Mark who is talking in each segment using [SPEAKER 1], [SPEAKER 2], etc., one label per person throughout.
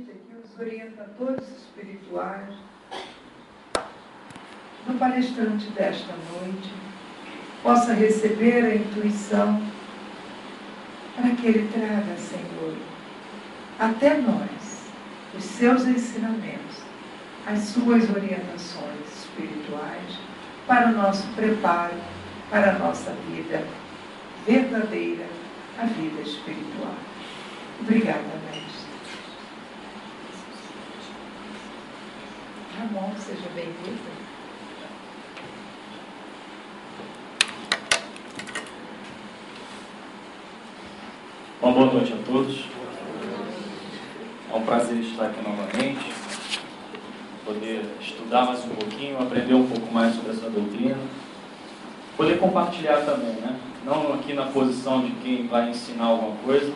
[SPEAKER 1] permita que os orientadores espirituais do palestrante desta noite possa receber a intuição para que ele traga, Senhor, até nós, os seus ensinamentos, as suas orientações espirituais para o nosso preparo, para a nossa vida verdadeira, a vida espiritual. Obrigada, mestre. Ramon, seja bem-vindo.
[SPEAKER 2] Uma boa noite a todos. É um prazer estar aqui novamente, poder estudar mais um pouquinho, aprender um pouco mais sobre essa doutrina, poder compartilhar também, né? Não aqui na posição de quem vai ensinar alguma coisa,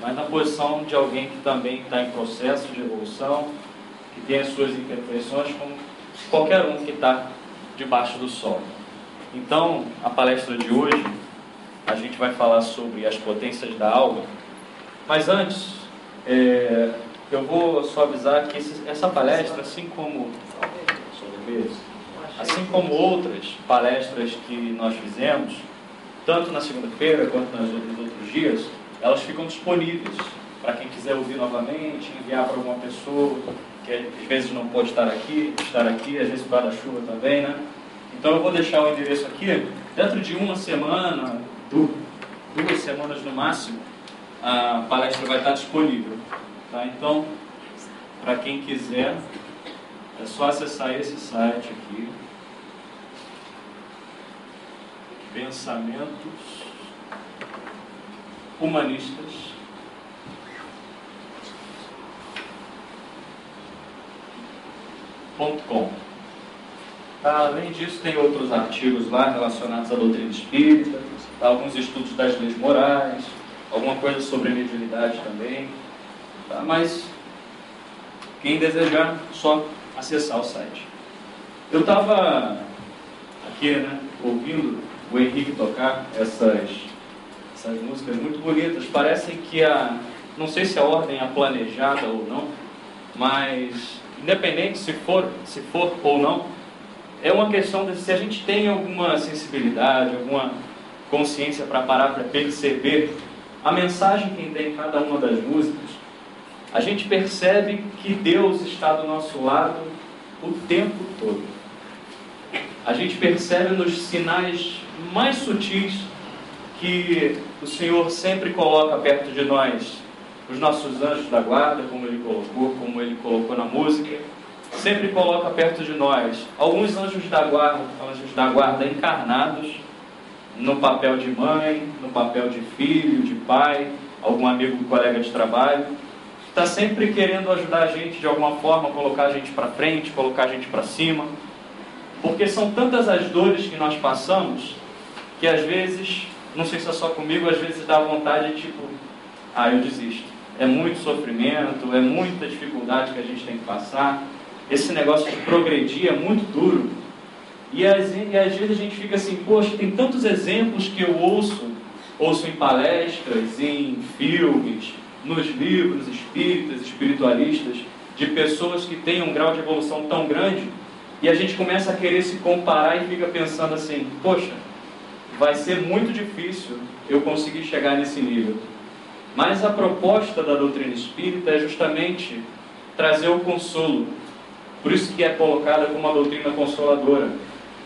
[SPEAKER 2] mas na posição de alguém que também está em processo de evolução, que tem as suas imperfeições, como qualquer um que está debaixo do sol. Então, a palestra de hoje, a gente vai falar sobre as potências da alma, mas antes, eu vou só avisar que essa palestra, assim como outras palestras que nós fizemos, tanto na segunda-feira quanto nos outros dias, elas ficam disponíveis para quem quiser ouvir novamente, enviar para alguma pessoa que às vezes não pode estar aqui, às vezes para a chuva também, né? Então eu vou deixar o endereço aqui. Dentro de uma semana, 2 semanas no máximo, a palestra vai estar disponível, tá? Então, para quem quiser, é só acessar esse site aqui, Pensamentos Humanistas.com. Além disso, tem outros artigos lá relacionados à doutrina espírita, alguns estudos das leis morais, alguma coisa sobre mediunidade também, tá? Mas quem desejar, só acessar o site. Eu estava aqui, né, ouvindo o Henrique tocar essas músicas muito bonitas. Parecem que não sei se a ordem é planejada ou não, mas independente se for ou não, é uma questão de se a gente tem alguma sensibilidade, alguma consciência para parar para perceber a mensagem que tem em cada uma das músicas, a gente percebe que Deus está do nosso lado o tempo todo. A gente percebe nos sinais mais sutis que o Senhor sempre coloca perto de nós os nossos anjos da guarda, como Ele colocou na música, sempre coloca perto de nós alguns anjos da guarda encarnados, no papel de mãe, no papel de filho, de pai, algum amigo, colega de trabalho, está sempre querendo ajudar a gente de alguma forma, colocar a gente para frente, colocar a gente para cima, porque são tantas as dores que nós passamos, que às vezes, não sei se é só comigo, às vezes dá vontade de eu desisto. É muito sofrimento, é muita dificuldade que a gente tem que passar, esse negócio de progredir é muito duro. E às vezes a gente fica assim, poxa, tem tantos exemplos que eu ouço em palestras, em filmes, nos livros espíritas, espiritualistas, de pessoas que têm um grau de evolução tão grande, e a gente começa a querer se comparar e fica pensando assim, poxa, vai ser muito difícil eu conseguir chegar nesse nível. Mas a proposta da doutrina espírita é justamente trazer o consolo. Por isso que é colocada como uma doutrina consoladora.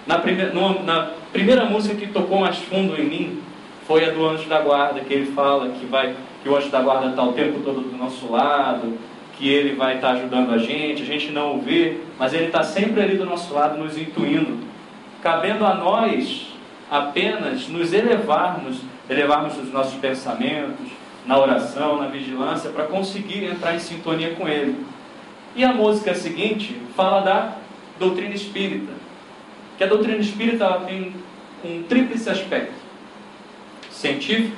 [SPEAKER 2] Na primeira música que tocou mais fundo em mim foi a do Anjo da Guarda, que ele fala que o Anjo da Guarda está o tempo todo do nosso lado, que ele vai estar ajudando a gente não o vê, mas ele está sempre ali do nosso lado, nos intuindo. Cabendo a nós apenas nos elevarmos os nossos pensamentos, na oração, na vigilância, para conseguir entrar em sintonia com ele. E a música seguinte fala da doutrina espírita, que a doutrina espírita ela tem um tríplice aspecto: científico,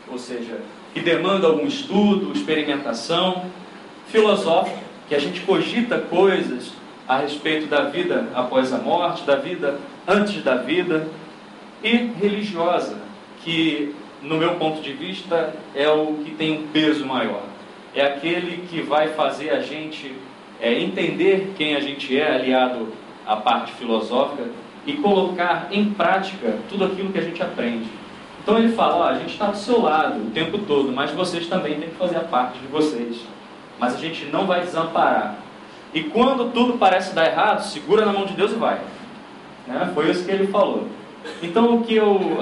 [SPEAKER 2] ou seja, que demanda algum estudo, experimentação; filosófico, que a gente cogita coisas a respeito da vida após a morte, da vida antes da vida; e religiosa, que, no meu ponto de vista, é o que tem um peso maior. é aquele que vai fazer a gente entender quem a gente é, aliado à parte filosófica, e colocar em prática tudo aquilo que a gente aprende. Então ele fala, a gente está do seu lado o tempo todo, mas vocês também têm que fazer a parte de vocês. Mas a gente não vai desamparar. E quando tudo parece dar errado, segura na mão de Deus e vai. Né? Foi isso que ele falou. Então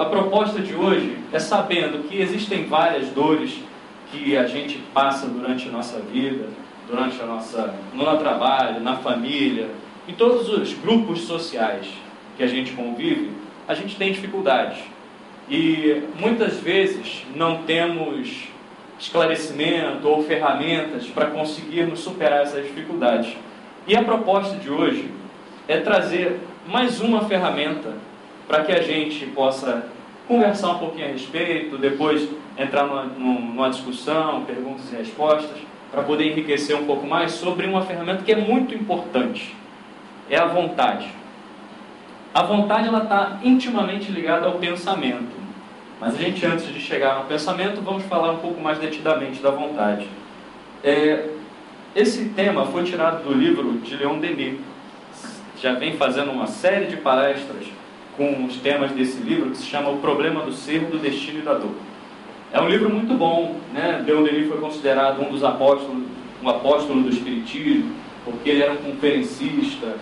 [SPEAKER 2] a proposta de hoje é sabendo que existem várias dores que a gente passa durante a nossa vida, durante no trabalho, na família, em todos os grupos sociais que a gente convive, a gente tem dificuldades. E muitas vezes não temos esclarecimento ou ferramentas para conseguirmos superar essas dificuldades. E a proposta de hoje é trazer mais uma ferramenta para que a gente possa conversar um pouquinho a respeito, depois entrar numa discussão, perguntas e respostas, para poder enriquecer um pouco mais sobre uma ferramenta que é muito importante. É a vontade. A vontade está intimamente ligada ao pensamento. Mas a gente, antes de chegar no pensamento, vamos falar um pouco mais detidamente da vontade. Esse tema foi tirado do livro de Leon Denis. Já vem fazendo uma série de palestras com os temas desse livro, que se chama O Problema do Ser, do Destino e da Dor. É um livro muito bom, né? Leon Denis foi considerado um apóstolo do Espiritismo, porque ele era um conferencista,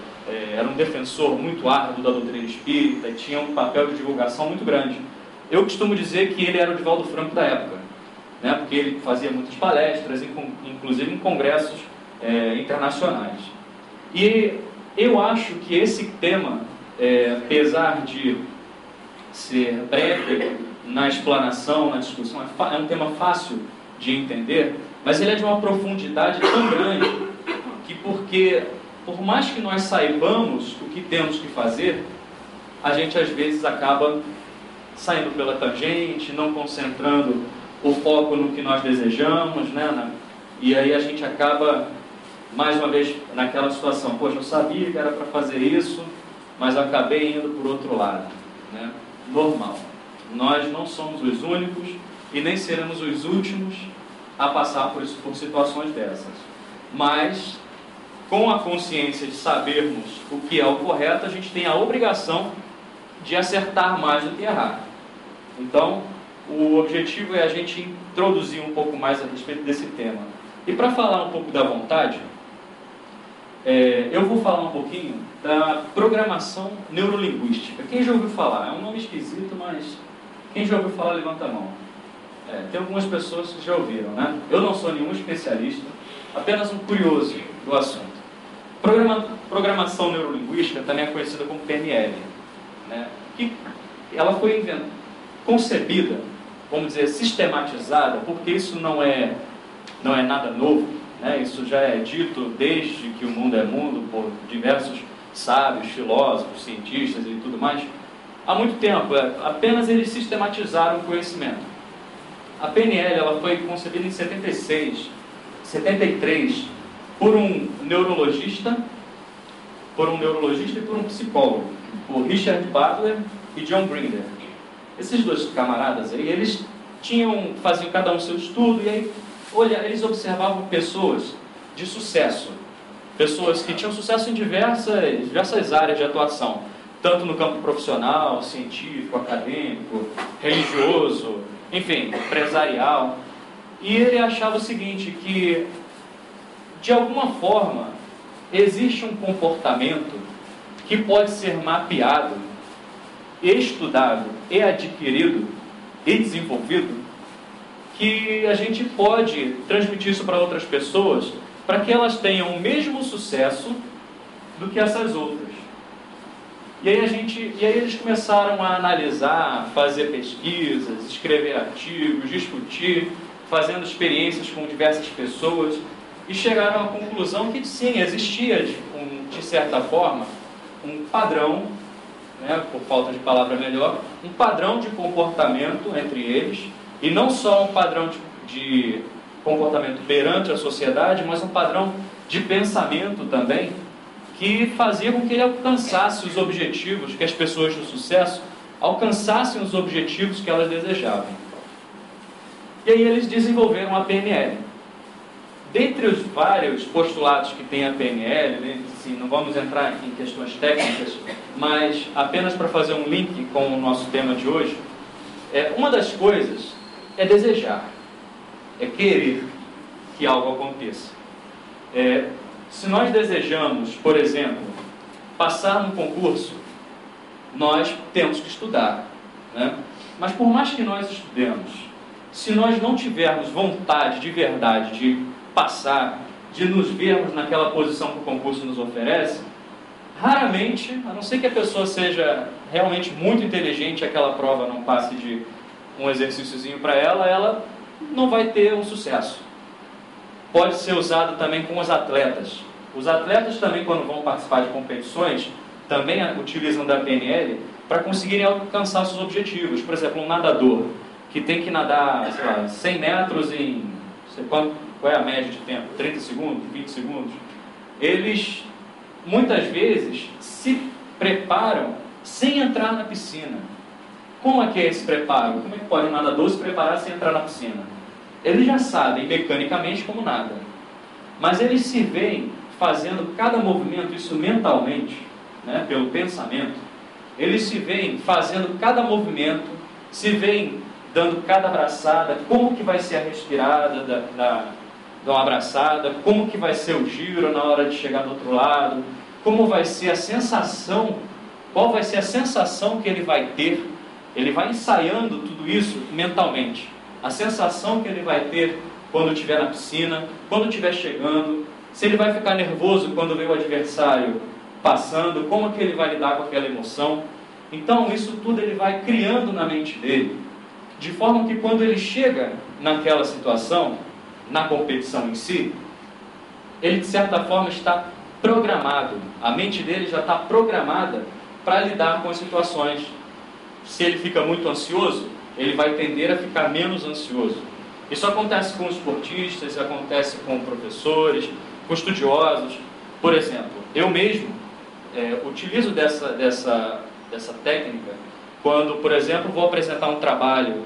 [SPEAKER 2] era um defensor muito árduo da doutrina espírita e tinha um papel de divulgação muito grande. Eu costumo dizer que ele era o Divaldo Franco da época, né? Porque ele fazia muitas palestras, inclusive em congressos internacionais. E eu acho que esse tema, apesar de ser breve na explanação, na discussão, é um tema fácil de entender, mas ele é de uma profundidade tão grande que, porque por mais que nós saibamos o que temos que fazer, a gente às vezes acaba saindo pela tangente, não concentrando o foco no que nós desejamos, né? E aí a gente acaba, mais uma vez, naquela situação, poxa, eu sabia que era para fazer isso, mas acabei indo por outro lado, né? Normal. Nós não somos os únicos e nem seremos os últimos a passar por situações dessas. Mas, com a consciência de sabermos o que é o correto, a gente tem a obrigação de acertar mais do que errar. Então, o objetivo é a gente introduzir um pouco mais a respeito desse tema. E para falar um pouco da vontade, eu vou falar um pouquinho da programação neurolinguística. Quem já ouviu falar? É um nome esquisito, mas quem já ouviu falar, levanta a mão. Tem algumas pessoas que já ouviram, né? Eu não sou nenhum especialista, apenas um curioso do assunto. Programação neurolinguística também é conhecida como PNL, né? Que ela foi concebida, vamos dizer, sistematizada, porque isso não é nada novo, né? Isso já é dito desde que o mundo é mundo por diversos sábios, filósofos, cientistas e tudo mais. Há muito tempo, apenas eles sistematizaram o conhecimento. A PNL ela foi concebida em 73, por um neurologista e por um psicólogo, o Richard Butler e John Grinder. Esses dois camaradas aí, eles faziam cada um seu estudo, e aí eles observavam pessoas de sucesso, pessoas que tinham sucesso em diversas áreas de atuação, tanto no campo profissional, científico, acadêmico, religioso, enfim, empresarial. E ele achava o seguinte, que de alguma forma existe um comportamento que pode ser mapeado, estudado e adquirido e desenvolvido, que a gente pode transmitir isso para outras pessoas, para que elas tenham o mesmo sucesso do que essas outras. E aí eles começaram a analisar, fazer pesquisas, escrever artigos, discutir, fazendo experiências com diversas pessoas, e chegaram à conclusão que sim, existia de certa forma um padrão, né, por falta de palavra melhor, um padrão de comportamento entre eles, e não só um padrão de comportamento perante a sociedade, mas um padrão de pensamento também, que fazia com que ele alcançasse os objetivos, que as pessoas de sucesso alcançassem os objetivos que elas desejavam. E aí eles desenvolveram a PNL. dentre os vários postulados que tem a PNL, né, assim, não vamos entrar aqui em questões técnicas, mas apenas para fazer um link com o nosso tema de hoje, uma das coisas é desejar, é querer que algo aconteça. Se nós desejamos, por exemplo, passar num concurso, nós temos que estudar, né? Mas por mais que nós estudemos, se nós não tivermos vontade de verdade de passar, de nos vermos naquela posição que o concurso nos oferece, raramente, a não ser que a pessoa seja realmente muito inteligente, aquela prova não passe de um exercíciozinho para ela, ela não vai ter um sucesso. Pode ser usado também com os atletas. Os atletas também, quando vão participar de competições, também utilizam da PNL para conseguirem alcançar seus objetivos. Por exemplo, um nadador que tem que nadar, sei lá, 100 metros em... Qual é a média de tempo? 30 segundos? 20 segundos? Eles, muitas vezes, se preparam sem entrar na piscina. Como é que é esse preparo? Como é que pode um nadador se preparar sem entrar na piscina? Eles já sabem mecanicamente como nada. Mas eles se veem fazendo cada movimento, isso mentalmente, né, pelo pensamento. Eles se veem fazendo cada movimento, se veem dando cada abraçada, como que vai ser a respirada de uma abraçada, como que vai ser o giro na hora de chegar do outro lado, como vai ser a sensação, qual vai ser a sensação que ele vai ter. Ele vai ensaiando tudo isso mentalmente. A sensação que ele vai ter quando estiver na piscina, quando estiver chegando, se ele vai ficar nervoso quando vê o adversário passando, como que ele vai lidar com aquela emoção. Então isso tudo ele vai criando na mente dele, de forma que quando ele chega naquela situação, na competição em si, ele de certa forma está programado, a mente dele já está programada para lidar com as situações. Se ele fica muito ansioso, ele vai tender a ficar menos ansioso. Isso acontece com esportistas, acontece com professores, com estudiosos. Por exemplo, eu mesmo utilizo dessa técnica quando, por exemplo, vou apresentar um trabalho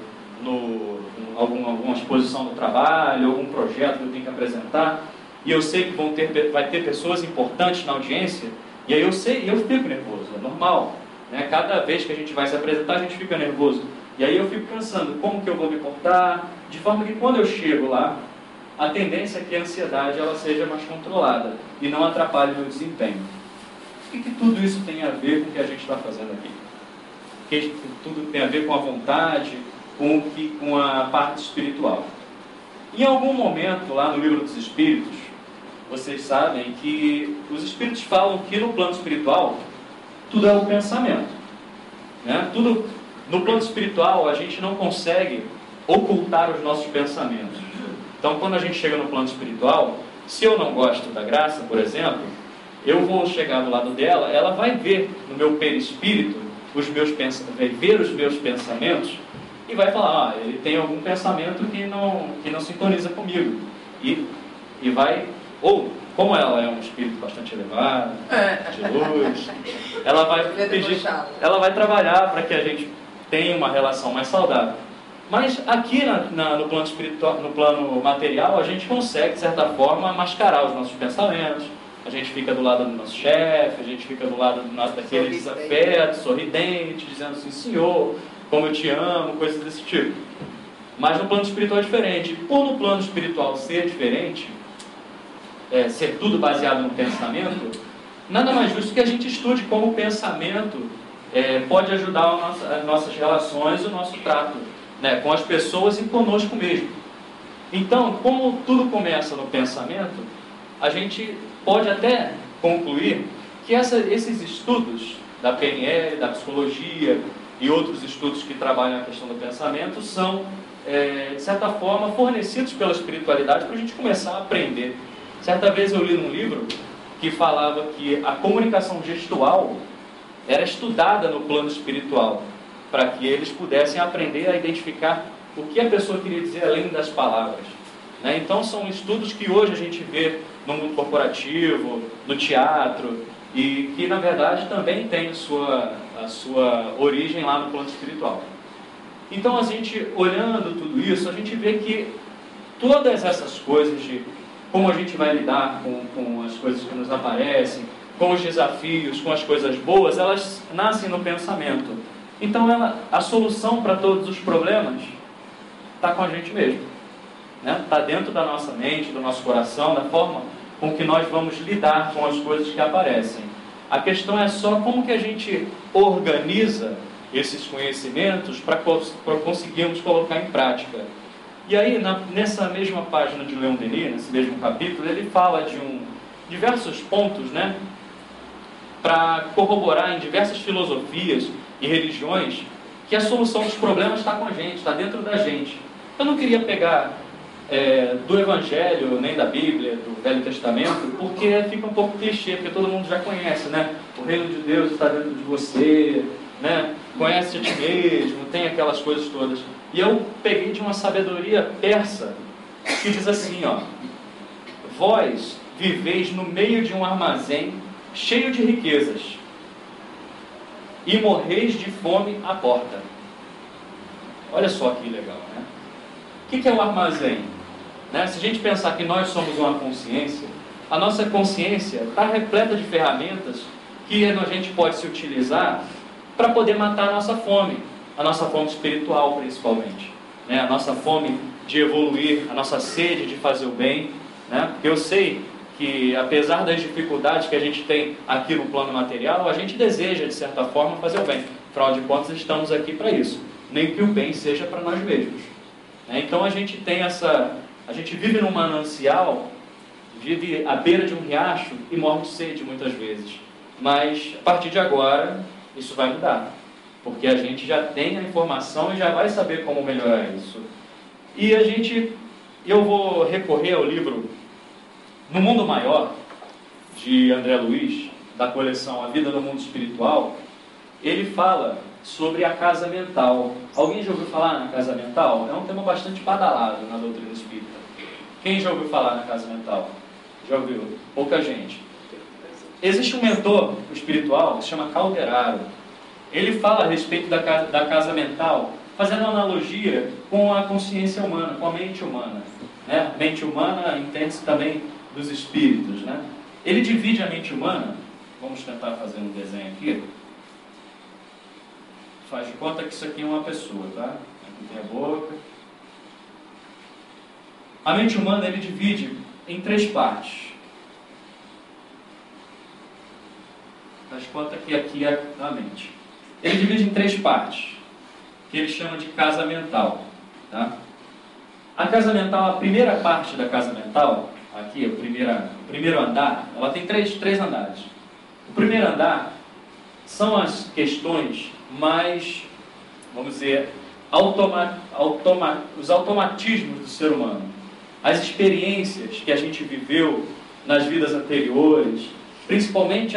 [SPEAKER 2] alguma exposição do trabalho, algum projeto que eu tenho que apresentar, e eu sei que vai ter pessoas importantes na audiência, e aí eu fico nervoso, é normal, né? Cada vez que a gente vai se apresentar, a gente fica nervoso, e aí eu fico pensando como que eu vou me portar, de forma que quando eu chego lá, a tendência é que a ansiedade ela seja mais controlada e não atrapalhe o meu desempenho. O que tudo isso tem a ver com o que a gente está fazendo aqui? Que tudo tem a ver com a vontade, com a parte espiritual. Em algum momento, lá no Livro dos Espíritos, vocês sabem que os Espíritos falam que no plano espiritual, tudo é um pensamento, né? Tudo, no plano espiritual, a gente não consegue ocultar os nossos pensamentos. Então, quando a gente chega no plano espiritual, se eu não gosto da Graça, por exemplo, eu vou chegar do lado dela, ela vai ver no meu perispírito vai ver os meus pensamentos e vai falar, ele tem algum pensamento que não sintoniza comigo. E vai, ou como ela é um espírito bastante elevado, de luz, ela vai trabalhar para que a gente tenha uma relação mais saudável. Mas aqui no plano espiritual, no plano material, a gente consegue, de certa forma, mascarar os nossos pensamentos. A gente fica do lado do nosso chefe, a gente fica do lado daquele desafeto, sorridente, dizendo assim, Senhor, como eu te amo, coisas desse tipo. Mas no plano espiritual é diferente. Por no plano espiritual ser diferente, ser tudo baseado no pensamento, nada mais justo que a gente estude como o pensamento pode ajudar as nossas relações, o nosso trato, né, com as pessoas e conosco mesmo. Então, como tudo começa no pensamento, a gente pode até concluir que esses estudos da PNL, da psicologia e outros estudos que trabalham a questão do pensamento são, de certa forma, fornecidos pela espiritualidade para a gente começar a aprender. Certa vez eu li num livro que falava que a comunicação gestual era estudada no plano espiritual, para que eles pudessem aprender a identificar o que a pessoa queria dizer além das palavras. Né? Então são estudos que hoje a gente vê no mundo corporativo, no teatro, e que na verdade também tem a sua origem lá no plano espiritual. Então a gente, olhando tudo isso, a gente vê que todas essas coisas de como a gente vai lidar com as coisas que nos aparecem, com os desafios, com as coisas boas, elas nascem no pensamento. Então a solução para todos os problemas está com a gente mesmo, né? Está dentro da nossa mente, do nosso coração, da forma com que nós vamos lidar com as coisas que aparecem. A questão é só como que a gente organiza esses conhecimentos para conseguirmos colocar em prática. E aí, nessa mesma página de Leon Denis, nesse mesmo capítulo, ele fala de diversos pontos, né, para corroborar em diversas filosofias e religiões que a solução dos problemas está com a gente, está dentro da gente. Eu não queria pegar do Evangelho, nem da Bíblia, do Velho Testamento, porque fica um pouco clichê, porque todo mundo já conhece, né? O reino de Deus está dentro de você, né? Conhece a ti mesmo, tem aquelas coisas todas. E eu peguei de uma sabedoria persa, que diz assim, ó: vós viveis no meio de um armazém cheio de riquezas, e morreis de fome à porta. Olha só que legal, né? O que é o armazém? Né? Se a gente pensar que nós somos uma consciência, a nossa consciência está repleta de ferramentas que a gente pode se utilizar para poder matar a nossa fome espiritual principalmente, né? A nossa fome de evoluir, a nossa sede de fazer o bem, né? Porque eu sei que apesar das dificuldades que a gente tem aqui no plano material, a gente deseja de certa forma fazer o bem. Afinal de contas, estamos aqui para isso, nem que o bem seja para nós mesmos. Então a gente tem a gente vive num manancial, vive à beira de um riacho e morre de sede muitas vezes. Mas a partir de agora isso vai mudar, porque a gente já tem a informação e já vai saber como melhorar isso. E eu vou recorrer ao livro No Mundo Maior, de André Luiz, da coleção A Vida no Mundo Espiritual. Ele fala sobre a casa mental. Alguém já ouviu falar na casa mental? É um tema bastante badalado na doutrina espírita. Quem já ouviu falar na casa mental? Já ouviu? Pouca gente. Existe um mentor espiritual que se chama Calderaro. Ele fala a respeito da casa mental, fazendo uma analogia com a consciência humana, com a mente humana, né? Mente humana entende-se também dos espíritos, né? Ele divide a mente humana. Vamos tentar fazer um desenho aqui. Faz de conta que isso aqui é uma pessoa, tá? Aqui tem a boca. A mente humana ele divide em 3 partes. Faz de conta que aqui é a mente. Ele divide em 3 partes, que ele chama de casa mental, tá? A casa mental, a primeira parte da casa mental, aqui, o primeiro andar, ela tem três andares. O primeiro andar são as questões mais, vamos dizer, os automatismos do ser humano. As experiências que a gente viveu nas vidas anteriores, principalmente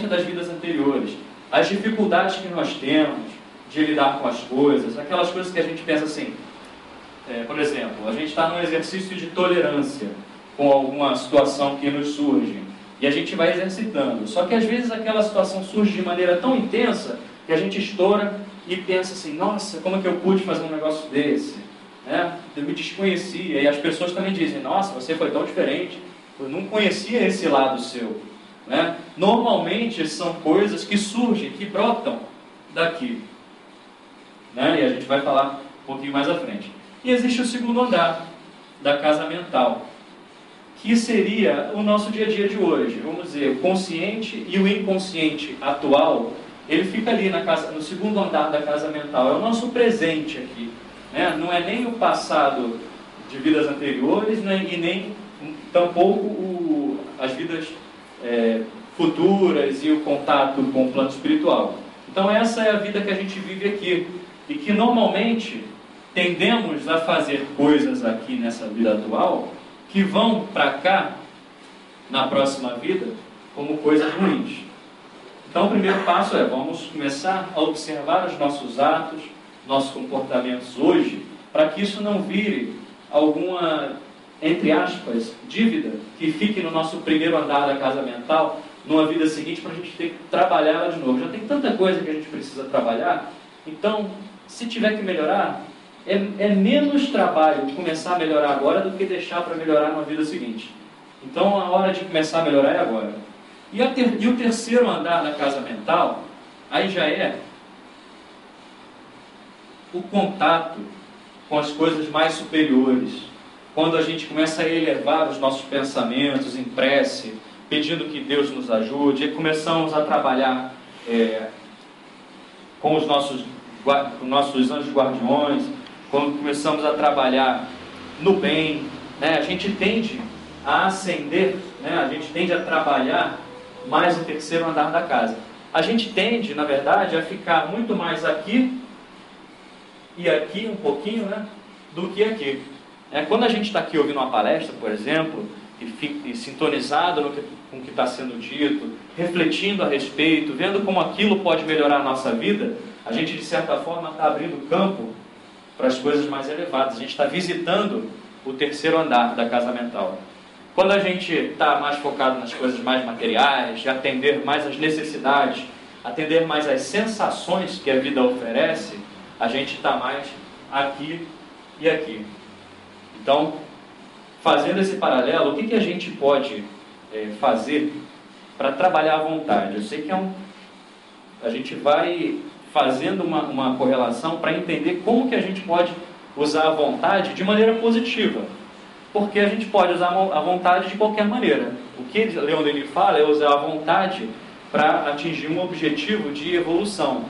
[SPEAKER 2] das vidas anteriores. As dificuldades que nós temos de lidar com as coisas, aquelas coisas que a gente pensa assim, por exemplo, a gente está num exercício de tolerância com alguma situação que nos surge. E a gente vai exercitando. Só que às vezes aquela situação surge de maneira tão intensa que a gente estoura e pensa assim, nossa, como é que eu pude fazer um negócio desse? Né? Eu me desconhecia. E as pessoas também dizem, nossa, você foi tão diferente. Eu não conhecia esse lado seu. Né? Normalmente são coisas que surgem, que brotam daqui. Né? E a gente vai falar um pouquinho mais à frente. E existe o segundo andar da casa mental, que seria o nosso dia a dia de hoje. Vamos dizer, o consciente e o inconsciente atual, ele fica ali no segundo andar da casa mental. É o nosso presente aqui. Né? Não é nem o passado de vidas anteriores, né? E nem tampouco as vidas futuras e o contato com o plano espiritual. Então essa é a vida que a gente vive aqui. E que normalmente tendemos a fazer coisas aqui nessa vida atual que vão para cá, na próxima vida, como coisas ruins. Então o primeiro passo vamos começar a observar os nossos atos, nossos comportamentos hoje, para que isso não vire alguma, entre aspas, dívida, que fique no nosso primeiro andar da casa mental, numa vida seguinte, para a gente ter que trabalhar ela de novo. Já tem tanta coisa que a gente precisa trabalhar, então, se tiver que melhorar, é menos trabalho começar a melhorar agora do que deixar para melhorar na vida seguinte. Então a hora de começar a melhorar é agora. E o terceiro andar da casa mental, aí já é o contato com as coisas mais superiores. Quando a gente começa a elevar os nossos pensamentos em prece, pedindo que Deus nos ajude, e começamos a trabalhar com os nossos anjos guardiões, quando começamos a trabalhar no bem, né, a gente tende a ascender, né, a gente tende a trabalhar mais o terceiro andar da casa. A gente tende, na verdade, a ficar muito mais aqui e aqui um pouquinho, né, do que aqui. Quando a gente está aqui ouvindo uma palestra, por exemplo, e sintonizado com o que está sendo dito, refletindo a respeito, vendo como aquilo pode melhorar a nossa vida, a gente, de certa forma, está abrindo campo para as coisas mais elevadas. A gente está visitando o terceiro andar da casa mental. Quando a gente está mais focado nas coisas mais materiais, de atender mais às necessidades, atender mais às sensações que a vida oferece, a gente está mais aqui e aqui. Então, fazendo esse paralelo, o que a gente pode fazer para trabalhar à vontade? Eu sei que a gente vai fazendo uma correlação para entender como que a gente pode usar a vontade de maneira positiva. Porque a gente pode usar a vontade de qualquer maneira. O que Leon Denis fala é usar a vontade para atingir um objetivo de evolução,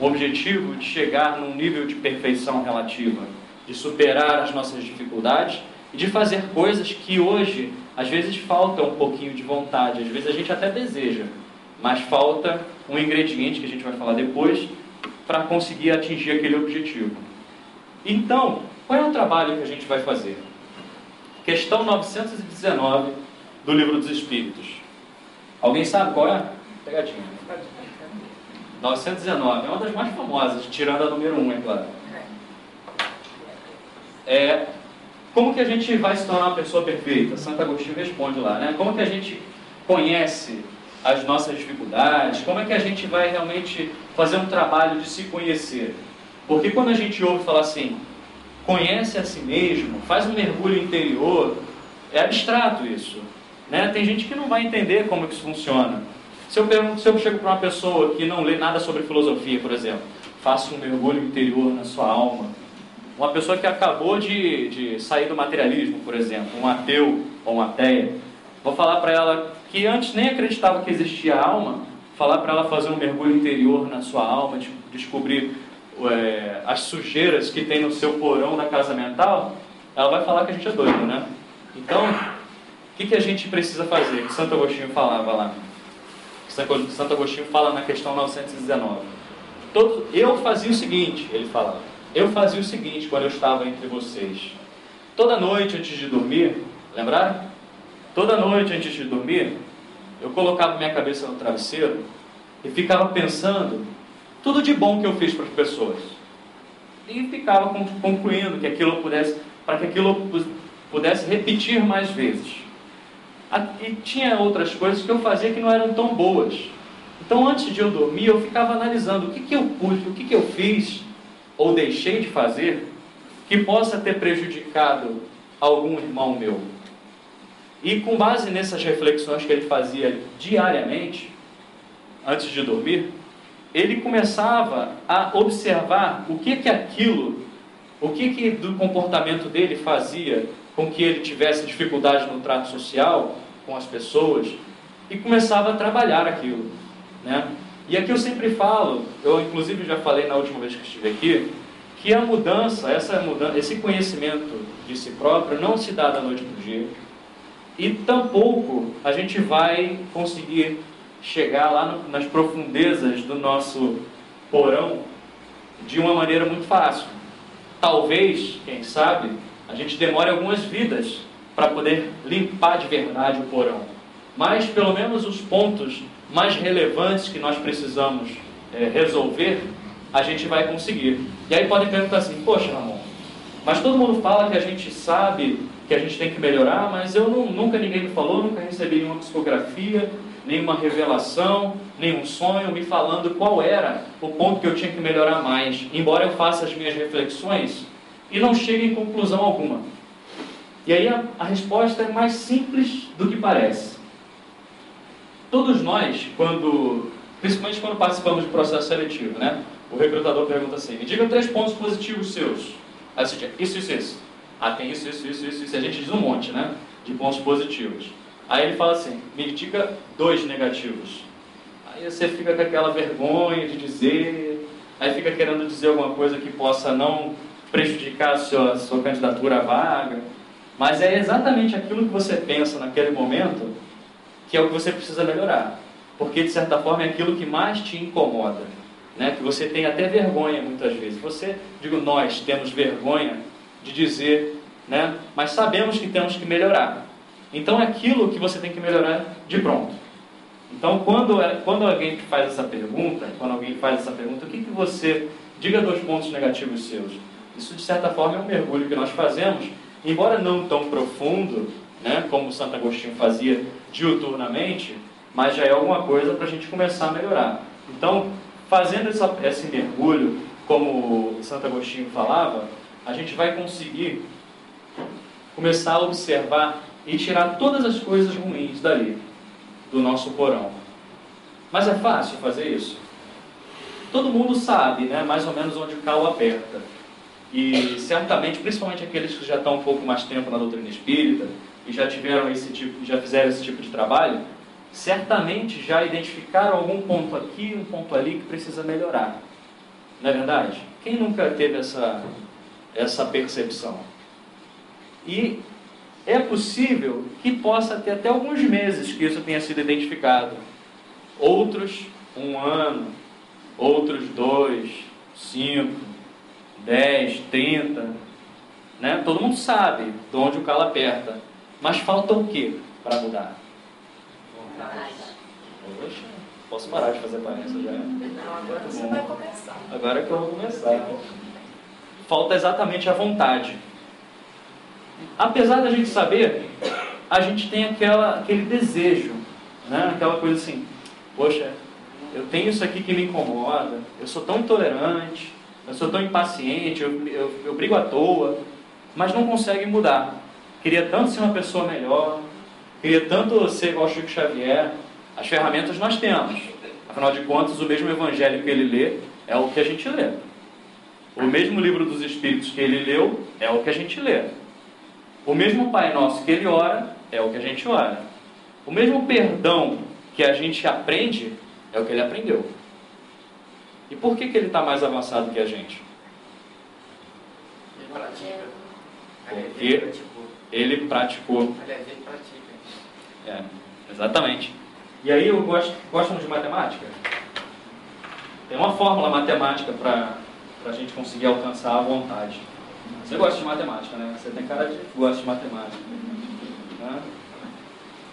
[SPEAKER 2] um objetivo de chegar num nível de perfeição relativa, de superar as nossas dificuldades e de fazer coisas que hoje, às vezes, falta um pouquinho de vontade, às vezes a gente até deseja, mas falta um ingrediente que a gente vai falar depois para conseguir atingir aquele objetivo. Então, qual é o trabalho que a gente vai fazer? Questão 919 do Livro dos Espíritos. Alguém sabe qual é? Pegadinha. 919, é uma das mais famosas, tirando a número 1, é claro. Como que a gente vai se tornar uma pessoa perfeita? Santo Agostinho responde lá, né? Como que a gente conhece as nossas dificuldades? Como é que a gente vai realmente fazer um trabalho de se conhecer? Porque quando a gente ouve falar assim, conhece a si mesmo, faz um mergulho interior, é abstrato isso, né? Tem gente que não vai entender como que isso funciona. Se eu chego para uma pessoa que não lê nada sobre filosofia, por exemplo, faça um mergulho interior na sua alma. Uma pessoa que acabou de sair do materialismo, por exemplo, um ateu ou uma ateia, vou falar para ela que antes nem acreditava que existia alma, falar para ela fazer um mergulho interior na sua alma, descobrir as sujeiras que tem no seu porão da casa mental, ela vai falar que a gente é doido, né? Então, o que a gente precisa fazer? Que Santo Agostinho falava lá. Santo Agostinho fala na questão 919. Eu fazia o seguinte, ele falava. Eu fazia o seguinte quando eu estava entre vocês. Toda noite antes de dormir, lembraram? Toda noite antes de dormir, eu colocava minha cabeça no travesseiro e ficava pensando tudo de bom que eu fiz para as pessoas. E ficava concluindo que aquilo para que aquilo pudesse repetir mais vezes. E tinha outras coisas que eu fazia que não eram tão boas. Então, antes de eu dormir, eu ficava analisando o que eu pude, o que eu fiz ou deixei de fazer que possa ter prejudicado algum irmão meu. E com base nessas reflexões que ele fazia diariamente, antes de dormir, ele começava a observar o que do comportamento dele fazia com que ele tivesse dificuldade no trato social com as pessoas, e começava a trabalhar aquilo, né? E aqui eu sempre falo, eu inclusive já falei na última vez que estive aqui, que a mudança, esse conhecimento de si próprio não se dá da noite para o dia, e tampouco a gente vai conseguir chegar lá nas profundezas do nosso porão de uma maneira muito fácil. Talvez, quem sabe, a gente demore algumas vidas para poder limpar de verdade o porão. Mas, pelo menos, os pontos mais relevantes que nós precisamos resolver, a gente vai conseguir. E aí podem perguntar assim, poxa, Ramon, mas todo mundo fala que a gente sabe que a gente tem que melhorar, mas nunca ninguém me falou, nunca recebi nenhuma psicografia, nenhuma revelação, nenhum sonho me falando qual era o ponto que eu tinha que melhorar mais. Embora eu faça as minhas reflexões e não chega em conclusão alguma. E aí a resposta é mais simples do que parece. Todos nós, principalmente quando participamos de processo seletivo, né? O recrutador pergunta assim: me diga 3 pontos positivos seus. Aí você diz, isso. Ah, tem isso. A gente diz um monte, né? De pontos positivos. Aí ele fala assim: me diga 2 negativos. Aí você fica com aquela vergonha de dizer, aí fica querendo dizer alguma coisa que possa não prejudicar a sua candidatura à vaga. Mas é exatamente aquilo que você pensa naquele momento que é o que você precisa melhorar. Porque, de certa forma, é aquilo que mais te incomoda, né? Que você tem até vergonha, muitas vezes. Nós temos vergonha de dizer, né? Mas sabemos que temos que melhorar. Então, é aquilo que você tem que melhorar de pronto. Então, quando alguém faz essa pergunta, o que você... Diga 2 pontos negativos seus. Isso, de certa forma, é um mergulho que nós fazemos, embora não tão profundo, né, como Santo Agostinho fazia diuturnamente, mas já é alguma coisa para a gente começar a melhorar. Então, fazendo esse mergulho, como Santo Agostinho falava, a gente vai conseguir começar a observar e tirar todas as coisas ruins dali, do nosso porão. Mas é fácil fazer isso? Todo mundo sabe, né, mais ou menos onde o calo aperta. E certamente, principalmente aqueles que já estão um pouco mais tempo na doutrina espírita e já fizeram esse tipo de trabalho, certamente já identificaram algum ponto aqui, um ponto ali que precisa melhorar. Não é verdade? Quem nunca teve essa percepção? E é possível que possa ter até alguns meses que isso tenha sido identificado. Outros, 1 ano. Outros 2, 5, 10, 30. Né? Todo mundo sabe de onde o calo aperta. Mas falta o que para mudar? Poxa, posso parar de fazer palestra já?
[SPEAKER 3] Não, agora você vai começar.
[SPEAKER 2] Agora que eu vou começar. Falta exatamente a vontade. Apesar da gente saber, a gente tem aquele desejo, né? Aquela coisa assim: poxa, eu tenho isso aqui que me incomoda, eu sou tão intolerante, eu sou tão impaciente, eu brigo à toa, mas não consegue mudar. Queria tanto ser uma pessoa melhor, queria tanto ser igual Chico Xavier. As ferramentas nós temos. Afinal de contas, o mesmo evangelho que ele lê é o que a gente lê. O mesmo livro dos Espíritos que ele leu é o que a gente lê. O mesmo Pai Nosso que ele ora é o que a gente ora. O mesmo perdão que a gente aprende é o que ele aprendeu. E por que ele está mais avançado que a gente?
[SPEAKER 3] Ele pratica.
[SPEAKER 2] Porque ele praticou.
[SPEAKER 3] Aliás, ele pratica.
[SPEAKER 2] Exatamente. E aí gostam de matemática? Tem uma fórmula matemática para a gente conseguir alcançar a vontade. Você gosta de matemática, né? Você tem cara de que gosta de matemática. Né?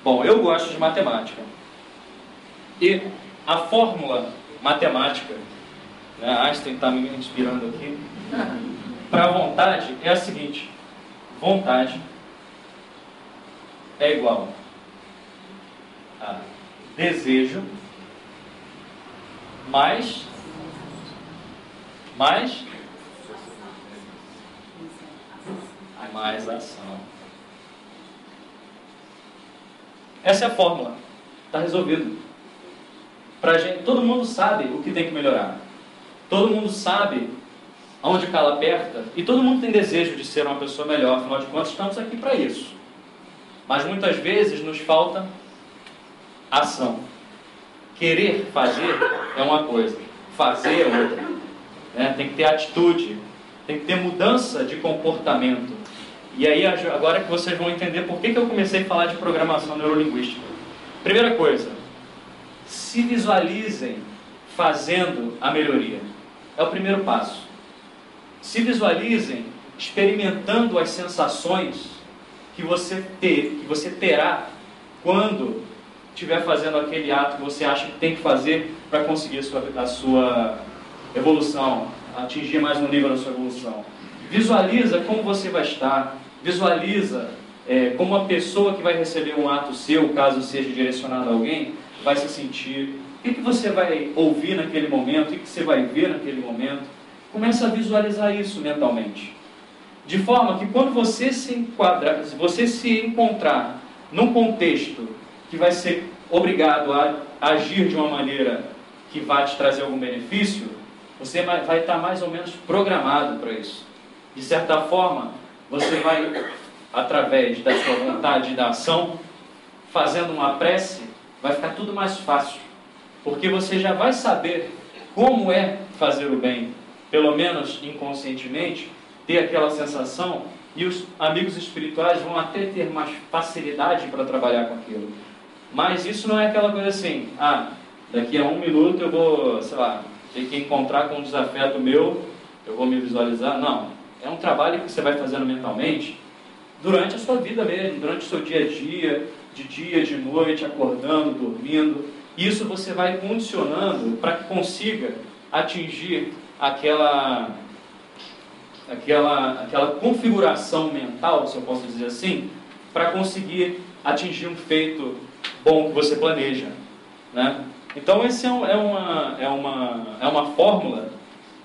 [SPEAKER 2] Bom, eu gosto de matemática. E a fórmula matemática, né? Einstein está me inspirando aqui, para a vontade é a seguinte: vontade é igual a desejo mais ação. Essa é a fórmula. Está resolvido. Todo mundo sabe o que tem que melhorar. Todo mundo sabe aonde o calo aperta. E todo mundo tem desejo de ser uma pessoa melhor. Afinal de contas, estamos aqui para isso. Mas muitas vezes nos falta ação. Querer fazer é uma coisa. Fazer é outra. Né? Tem que ter atitude. Tem que ter mudança de comportamento. E aí, agora que vocês vão entender por que eu comecei a falar de programação neurolinguística. Primeira coisa, se visualizem fazendo a melhoria. É o primeiro passo. Se visualizem experimentando as sensações que você terá quando estiver fazendo aquele ato que você acha que tem que fazer para conseguir a sua evolução, atingir mais um nível da sua evolução. Visualiza como você vai estar, visualiza como a pessoa que vai receber um ato seu, caso seja direcionado a alguém, vai se sentir. O que você vai ouvir naquele momento, o que você vai ver naquele momento. Começa a visualizar isso mentalmente. De forma que quando você se enquadrar, se você se encontrar num contexto que vai ser obrigado a agir de uma maneira que vai te trazer algum benefício, você vai estar mais ou menos programado para isso. De certa forma, você vai, através da sua vontade e da ação, fazendo uma prece, vai ficar tudo mais fácil. Porque você já vai saber como é fazer o bem, pelo menos inconscientemente, ter aquela sensação, e os amigos espirituais vão até ter mais facilidade para trabalhar com aquilo. Mas isso não é aquela coisa assim, daqui a 1 minuto eu vou, sei lá, ter que encontrar com um desafeto meu, eu vou me visualizar. Não, é um trabalho que você vai fazendo mentalmente durante a sua vida mesmo, durante o seu dia a dia, de noite, acordando, dormindo. Isso você vai condicionando para que consiga atingir aquela configuração mental, se eu posso dizer assim, para conseguir atingir um feito bom que você planeja, né? Então, essa é uma fórmula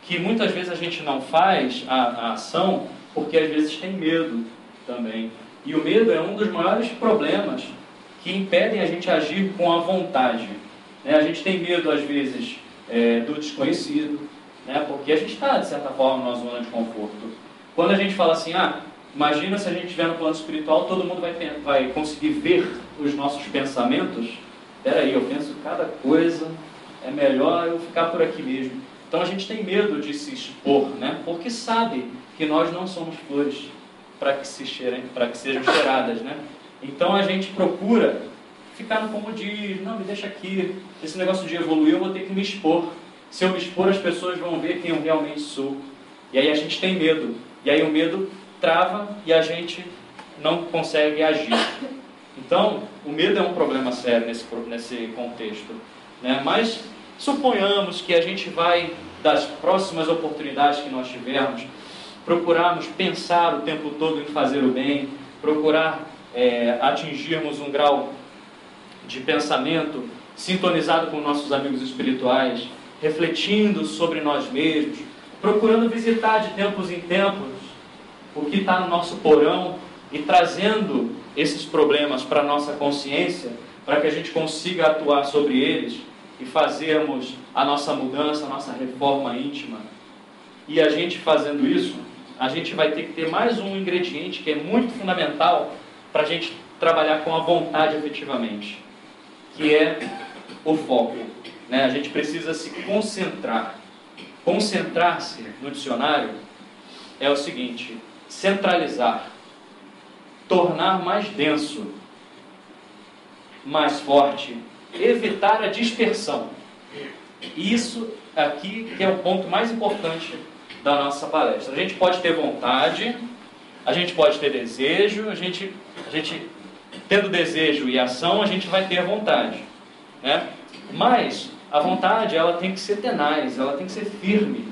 [SPEAKER 2] que muitas vezes a gente não faz a ação porque às vezes tem medo também. E o medo é um dos maiores problemas que impedem a gente agir com a vontade, né? A gente tem medo, às vezes, do desconhecido, né? Porque a gente está, de certa forma, numa zona de conforto. Quando a gente fala assim, imagina se a gente estiver no plano espiritual, todo mundo vai conseguir ver os nossos pensamentos. Peraí, eu penso cada coisa, é melhor eu ficar por aqui mesmo. Então a gente tem medo de se expor, né? Porque sabe que nós não somos flores para que sejam cheiradas, né? Então a gente procura ficar no comodismo, não, me deixa aqui, esse negócio de evoluir eu vou ter que me expor. Se eu me expor, as pessoas vão ver quem eu realmente sou. E aí a gente tem medo. E aí o medo trava e a gente não consegue agir. Então, o medo é um problema sério nesse contexto, né? Mas suponhamos que a gente vai, das próximas oportunidades que nós tivermos, procurarmos pensar o tempo todo em fazer o bem, procurar atingirmos um grau de pensamento sintonizado com nossos amigos espirituais, refletindo sobre nós mesmos, procurando visitar de tempos em tempos o que está no nosso porão e trazendo esses problemas para a nossa consciência, para que a gente consiga atuar sobre eles e fazermos a nossa mudança, a nossa reforma íntima. E a gente fazendo isso, a gente vai ter que ter mais um ingrediente que é muito fundamental para a gente trabalhar com a vontade efetivamente, que é o foco, né? A gente precisa se concentrar. Concentrar-se no dicionário é o seguinte: centralizar, tornar mais denso, mais forte, evitar a dispersão. Isso aqui que é o ponto mais importante da nossa palestra. A gente pode ter vontade, a gente pode ter desejo, a gente tendo desejo e ação, a gente vai ter vontade, né? Mas a vontade, ela tem que ser tenaz, ela tem que ser firme.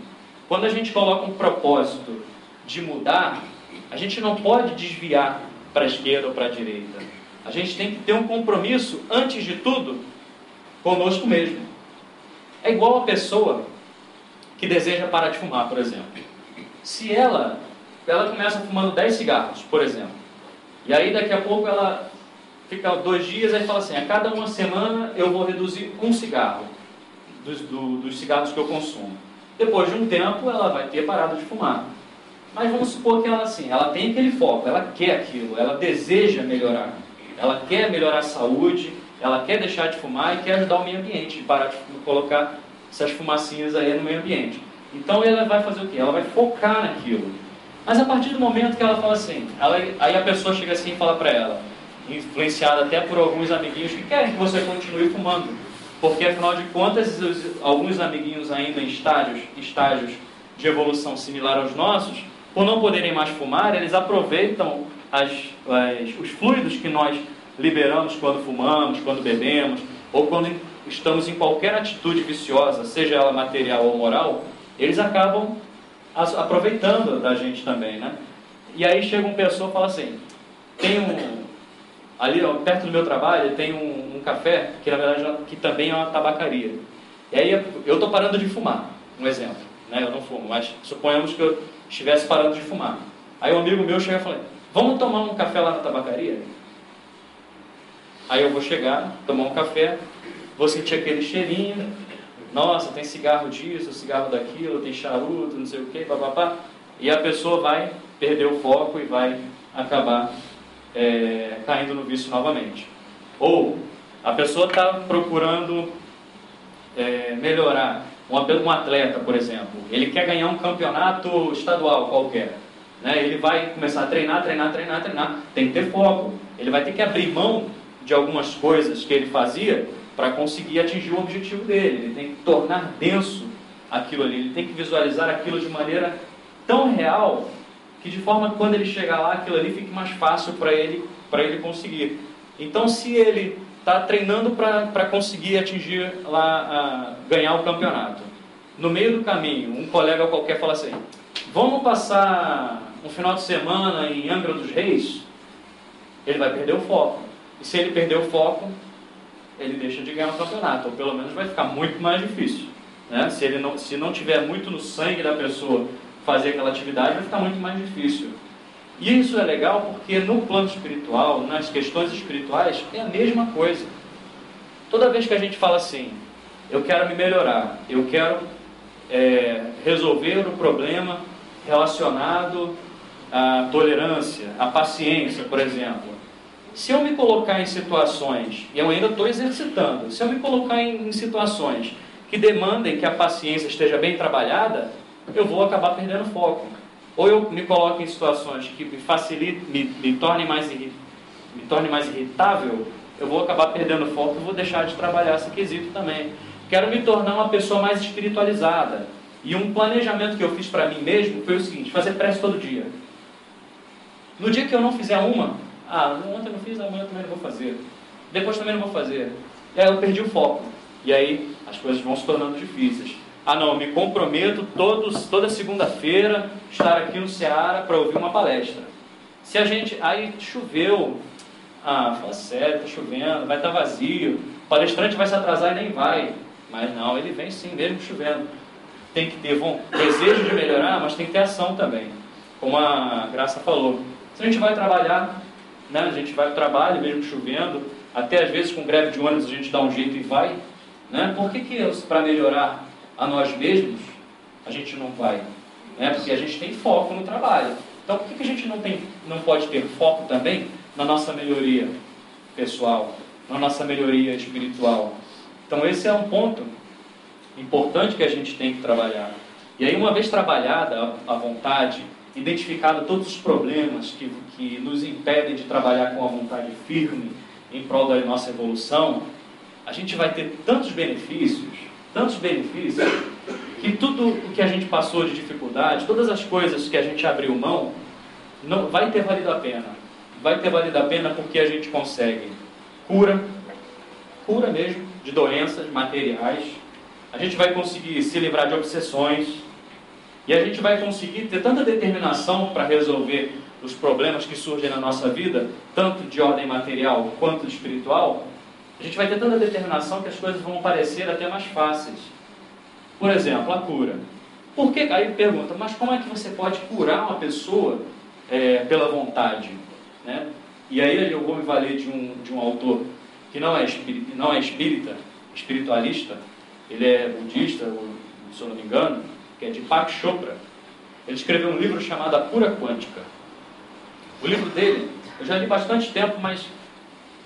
[SPEAKER 2] Quando a gente coloca um propósito de mudar, a gente não pode desviar para a esquerda ou para a direita. A gente tem que ter um compromisso, antes de tudo, conosco mesmo. É igual a pessoa que deseja parar de fumar, por exemplo. Se ela começa fumando 10 cigarros, por exemplo, e aí daqui a pouco ela fica 2 dias e fala assim, a cada 1 semana eu vou reduzir 1 cigarro dos cigarros que eu consumo. Depois de um tempo ela vai ter parado de fumar. Mas vamos supor que ela tem aquele foco, ela quer aquilo, ela deseja melhorar. Ela quer melhorar a saúde, ela quer deixar de fumar e quer ajudar o meio ambiente, parar de colocar essas fumacinhas aí no meio ambiente. Então ela vai fazer o quê? Ela vai focar naquilo. Mas a partir do momento que ela fala assim, aí a pessoa chega assim e fala para ela, influenciada até por alguns amiguinhos que querem que você continue fumando, porque afinal de contas alguns amiguinhos ainda em estágios de evolução similar aos nossos, por não poderem mais fumar, eles aproveitam os fluidos que nós liberamos quando fumamos, quando bebemos, ou quando estamos em qualquer atitude viciosa, seja ela material ou moral, eles acabam aproveitando da gente também, né? E aí chega uma pessoa e fala assim, ali perto do meu trabalho tem um café, que na verdade que também é uma tabacaria. E aí eu estou parando de fumar, um exemplo, né? Eu não fumo, mas suponhamos que eu estivesse parando de fumar. Aí um amigo meu chega e fala, vamos tomar um café lá na tabacaria? Aí eu vou chegar, tomar um café, vou sentir aquele cheirinho, nossa, tem cigarro disso, cigarro daquilo, tem charuto, não sei o que, papapá, e a pessoa vai perder o foco e vai acabar caindo no vício novamente. Ou a pessoa está procurando melhorar, um atleta, por exemplo, ele quer ganhar um campeonato estadual qualquer, né? Ele vai começar a treinar, tem que ter foco, ele vai ter que abrir mão de algumas coisas que ele fazia para conseguir atingir o objetivo dele, ele tem que tornar denso aquilo ali, ele tem que visualizar aquilo de maneira tão real, que de forma que quando ele chegar lá, aquilo ali fique mais fácil para ele conseguir. Então, se ele está treinando para conseguir atingir lá, ganhar o campeonato, no meio do caminho, um colega qualquer fala assim, vamos passar um final de semana em Angra dos Reis, ele vai perder o foco. E se ele perder o foco, ele deixa de ganhar o campeonato, ou pelo menos vai ficar muito mais difícil, né? Se não tiver muito no sangue da pessoa fazer aquela atividade, vai ficar muito mais difícil. E isso é legal porque no plano espiritual, nas questões espirituais, é a mesma coisa. Toda vez que a gente fala assim, eu quero me melhorar, eu quero resolver o problema relacionado à tolerância, à paciência, por exemplo. Se eu me colocar em situações, e eu ainda estou exercitando, se eu me colocar em situações que demandem que a paciência esteja bem trabalhada, eu vou acabar perdendo foco. Ou eu me coloco em situações que me tornem mais irritável, eu vou acabar perdendo foco e vou deixar de trabalhar esse quesito também. Quero me tornar uma pessoa mais espiritualizada. E um planejamento que eu fiz para mim mesmo foi o seguinte, fazer prece todo dia. No dia que eu não fizer uma, ontem eu não fiz, amanhã eu também não vou fazer. Depois também não vou fazer. E aí eu perdi o foco. E aí as coisas vão se tornando difíceis. Não, eu me comprometo toda segunda-feira estar aqui no Ceará para ouvir uma palestra. Se a gente... Aí choveu. Fala sério, está chovendo, vai estar vazio. O palestrante vai se atrasar e nem vai. Mas não, ele vem sim, mesmo chovendo. Tem que ter desejo de melhorar, mas tem que ter ação também. Como a Graça falou. Se a gente vai trabalhar, né, a gente vai para o trabalho, mesmo chovendo, até às vezes com greve de ônibus a gente dá um jeito e vai. Né? Por que para melhorar a nós mesmos, a gente não vai? Né? Porque a gente tem foco no trabalho. Então, por que a gente não pode ter foco também na nossa melhoria pessoal, na nossa melhoria espiritual? Então, esse é um ponto importante que a gente tem que trabalhar. E aí, uma vez trabalhada a vontade, identificado todos os problemas que nos impedem de trabalhar com a vontade firme em prol da nossa evolução, a gente vai ter tantos benefícios, que tudo o que a gente passou de dificuldade, todas as coisas que a gente abriu mão, não vai ter valido a pena. Vai ter valido a pena porque a gente consegue cura mesmo, de doenças materiais, a gente vai conseguir se livrar de obsessões, e a gente vai conseguir ter tanta determinação para resolver os problemas que surgem na nossa vida, tanto de ordem material quanto de espiritual. A gente vai ter tanta determinação que as coisas vão parecer até mais fáceis. Por exemplo, a cura. Por que? Aí pergunta, mas como é que você pode curar uma pessoa pela vontade? Né? E aí eu vou me valer de um autor que não é espírita, espiritualista, ele é budista, se eu não me engano, que é Deepak Chopra. Ele escreveu um livro chamado A Cura Quântica. O livro dele, eu já li bastante tempo, mas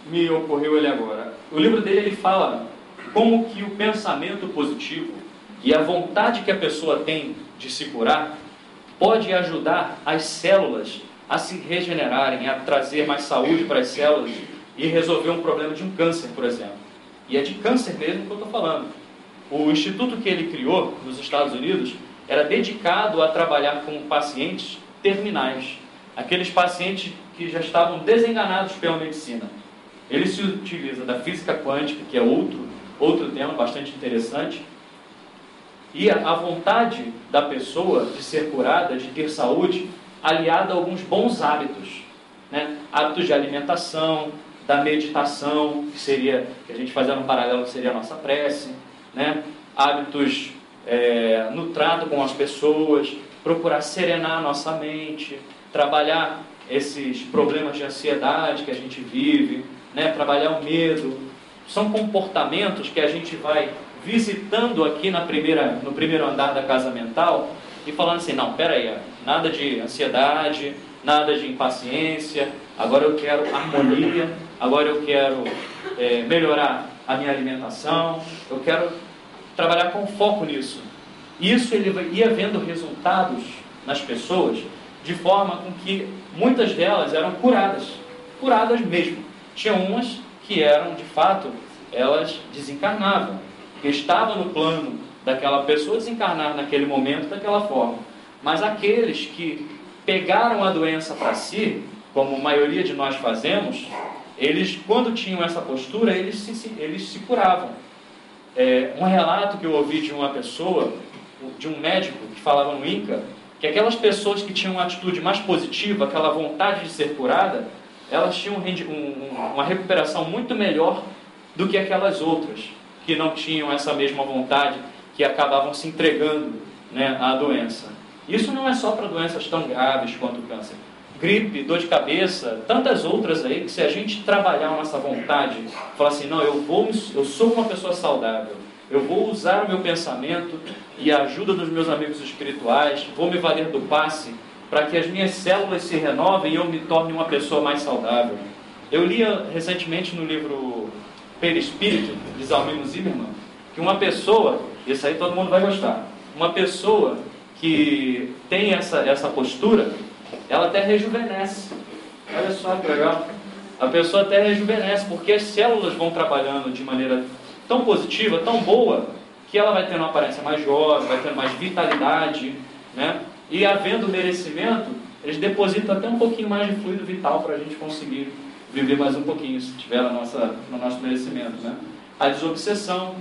[SPEAKER 2] me ocorreu ele agora. O livro dele, ele fala como que o pensamento positivo e a vontade que a pessoa tem de se curar pode ajudar as células a se regenerarem, a trazer mais saúde para as células e resolver um problema de um câncer, por exemplo. E é de câncer mesmo que eu estou falando. O instituto que ele criou nos Estados Unidos era dedicado a trabalhar com pacientes terminais, aqueles pacientes que já estavam desenganados pela medicina. Ele se utiliza da física quântica, que é outro tema bastante interessante, e a vontade da pessoa de ser curada, de ter saúde, aliada a alguns bons hábitos, né? Hábitos de alimentação, da meditação, que a gente fazendo um paralelo, que seria a nossa prece, né? Hábitos no trato com as pessoas, procurar serenar a nossa mente, trabalhar esses problemas de ansiedade que a gente vive, né? Trabalhar o medo. São comportamentos que a gente vai visitando aqui no primeiro andar da casa mental e falando assim, não, peraí, nada de ansiedade, nada de impaciência, agora eu quero harmonia, agora eu quero melhorar a minha alimentação, eu quero trabalhar com foco nisso. Isso ele ia vendo resultados nas pessoas de forma com que muitas delas eram curadas mesmo. Tinha umas que eram, de fato, elas desencarnavam, porque estava no plano daquela pessoa desencarnar naquele momento daquela forma. Mas aqueles que pegaram a doença para si, como a maioria de nós fazemos, eles, quando tinham essa postura, eles se curavam. Um relato que eu ouvi de uma pessoa, de um médico que falava no INCA, que aquelas pessoas que tinham uma atitude mais positiva, aquela vontade de ser curada, elas tinham uma recuperação muito melhor do que aquelas outras, que não tinham essa mesma vontade, que acabavam se entregando, né, à doença. Isso não é só para doenças tão graves quanto o câncer. Gripe, dor de cabeça, tantas outras aí, que se a gente trabalhar a nossa vontade, falar assim, não, eu sou uma pessoa saudável, eu vou usar o meu pensamento e a ajuda dos meus amigos espirituais, vou me valer do passe para que as minhas células se renovem e eu me torne uma pessoa mais saudável. Eu li recentemente no livro Perispírito, de Zalmino Zimmermann, que uma pessoa, isso aí todo mundo vai gostar, uma pessoa que tem essa postura, ela até rejuvenesce. Olha só que legal. A pessoa até rejuvenesce, porque as células vão trabalhando de maneira tão positiva, tão boa, que ela vai tendo uma aparência mais jovem, vai tendo mais vitalidade, né? E havendo merecimento, eles depositam até um pouquinho mais de fluido vital para a gente conseguir viver mais um pouquinho, se tiver no nosso merecimento, né? A desobsessão.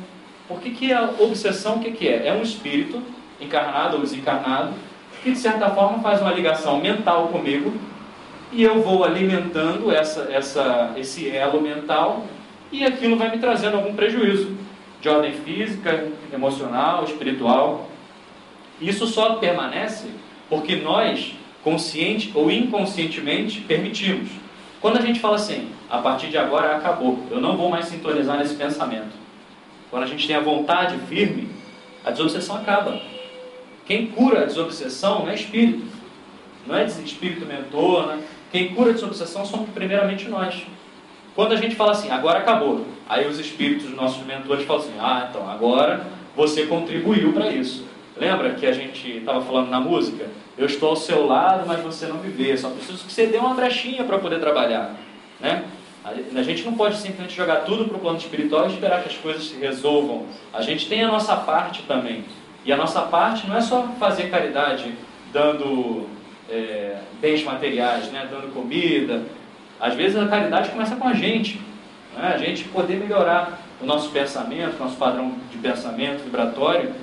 [SPEAKER 2] Por que a obsessão, o que é? É um espírito, encarnado ou desencarnado, que de certa forma faz uma ligação mental comigo, e eu vou alimentando esse elo mental, e aquilo vai me trazendo algum prejuízo, de ordem física, emocional, espiritual. Isso só permanece porque nós, consciente ou inconscientemente, permitimos. Quando a gente fala assim, a partir de agora acabou, eu não vou mais sintonizar nesse pensamento. Quando a gente tem a vontade firme, a desobsessão acaba. Quem cura a desobsessão não é espírito, não é espírito mentor, né? Quem cura a desobsessão somos primeiramente nós. Quando a gente fala assim, agora acabou, aí os espíritos, nossos mentores, falam assim, então agora você contribuiu para isso. Lembra que a gente estava falando na música? Eu estou ao seu lado, mas você não me vê. Só preciso que você dê uma brechinha para poder trabalhar, né? A gente não pode simplesmente jogar tudo para o plano espiritual e esperar que as coisas se resolvam. A gente tem a nossa parte também. E a nossa parte não é só fazer caridade, dando bens materiais, né? Dando comida. Às vezes a caridade começa com a gente, né? A gente poder melhorar o nosso pensamento, nosso padrão de pensamento vibratório,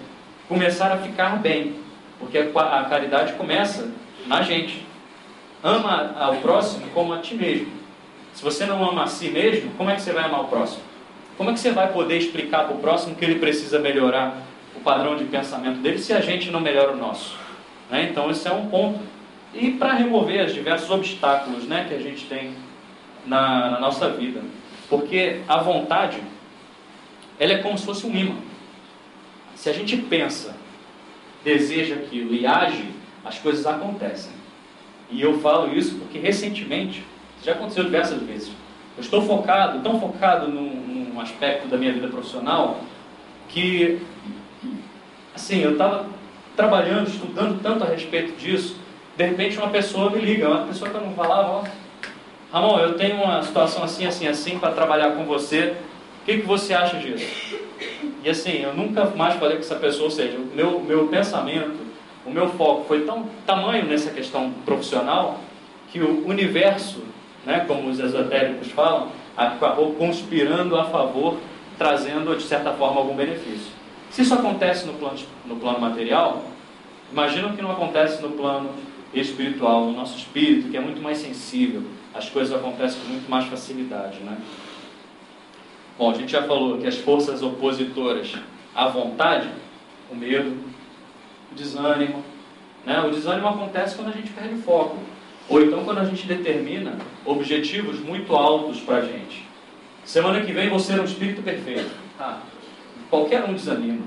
[SPEAKER 2] começar a ficar bem, porque a caridade começa na gente. Ama ao próximo como a ti mesmo. Se você não ama a si mesmo, como é que você vai amar o próximo? Como é que você vai poder explicar para o próximo que ele precisa melhorar o padrão de pensamento dele se a gente não melhora o nosso, né? Então esse é um ponto. E para remover os diversos obstáculos, né, que a gente tem na nossa vida, porque a vontade, ela é como se fosse um imã. Se a gente pensa, deseja aquilo e age, as coisas acontecem. E eu falo isso porque recentemente, já aconteceu diversas vezes, eu estou tão focado num aspecto da minha vida profissional, que assim, eu estava trabalhando, estudando tanto a respeito disso, de repente uma pessoa me liga, uma pessoa que eu não falava, Ramon, eu tenho uma situação assim, assim, assim para trabalhar com você, o que você acha disso? E assim, eu nunca mais falei com essa pessoa, ou seja, o meu pensamento, o meu foco foi tão tamanho nessa questão profissional, que o universo, né, como os esotéricos falam, acabou conspirando a favor, trazendo de certa forma algum benefício. Se isso acontece no plano material, imagina o que não acontece no plano espiritual, no nosso espírito, que é muito mais sensível, as coisas acontecem com muito mais facilidade, né? Bom, a gente já falou que as forças opositoras à vontade, o medo, o desânimo, né? O desânimo acontece quando a gente perde o foco. Ou então quando a gente determina objetivos muito altos para a gente. Semana que vem vou ser um espírito perfeito. Qualquer um desanima,